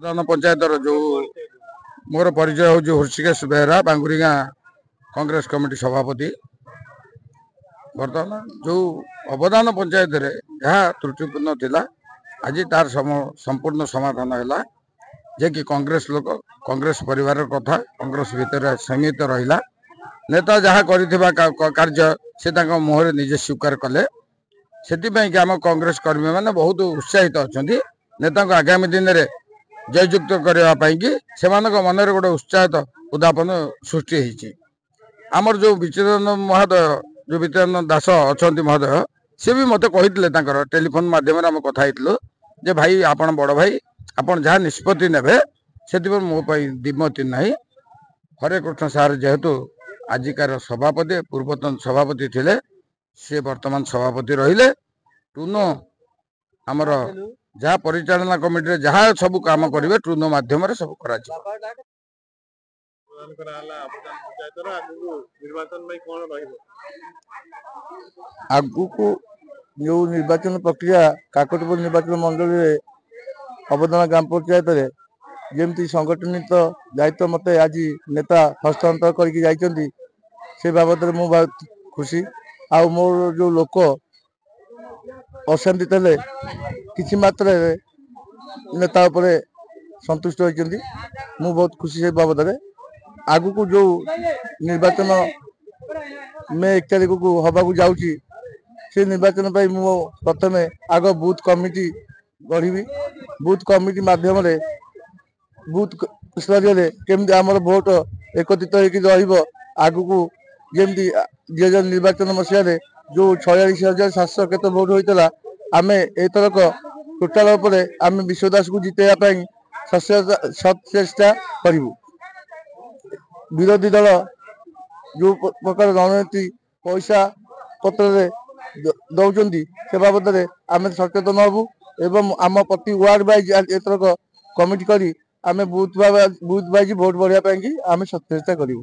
प्रधान पंचायत जो मोर परिचय हूँ हृषिकेश बेहरा बांगुरीगा कांग्रेस कमिटी सभापति बर्तमान जो अवदान पंचायत रे जहाँ त्रुटिपूर्ण थिला आज तार संपूर्ण समाधान है जे कि कांग्रेस लोक कांग्रेस परिवार कथा कांग्रेस भितर सीमित रहा नेता जहाँ कार्य से मुहर निजे स्वीकार कले से आम कांग्रेस कर्मी मैंने बहुत उत्साहित अच्छा नेता आगामी दिन में जययुक्त करने से मन गोटे उत्साहित उद्यापन सृष्टि आमर जो विचिदानंद महोदय जो विचिदानंद दास अच्छा महोदय सी भी मत कही टेलीफोन मध्यम कथा जे भाई आपण बड़ भाई आपण जहाँ निष्पत्ति ने से मो दिमति ना हरे कृष्ण सार जेहेतु आजिकार सभापति पूर्वतन सभापति थिले सी वर्तमान सभापति रहिले टूनो आमर जहाँ परिचालना कमिटी जहाँ सब काम करेंगे टूनो मध्यम सब कर आगु को जो निर्वाचन प्रक्रिया काकटपुर निर्वाचन मंडल में अवदान ग्राम पंचायत रे जमती संगठनित दायित्व मत आज नेता हस्तांतर करके से बाबद मु बहुत खुशी आ मोर जो लोक अशांति थे किसी मात्रा नेता उपरे संतुष्ट होती मु बहुत खुशी से बाबद आगु को जो निर्वाचन मे 1 तारीख को हवा जाऊँगी से निर्वाचन मु प्रथम आग बूथ कमिटी गढ़ी बूथ कमिटी मध्यम बूथ स्तर केमती आमर भोट एकत्रित हो आगु को जमी 2000 निर्वाचन मसीह जो 46,700 केत भोट होता आम एथरक टोटाल आम विश्वदास को जितेबाई सचेष्टा करूँ विरोधी दल जो प्रकार रणनीति पैसा पत्र दौरान से बाबद आम सचेतन हबू एवं आम प्रति वार्ड वाइज एथरक कमिटी करी आम बूथ वाइज भोट बढ़ाई आम सचेष्टा करूँ।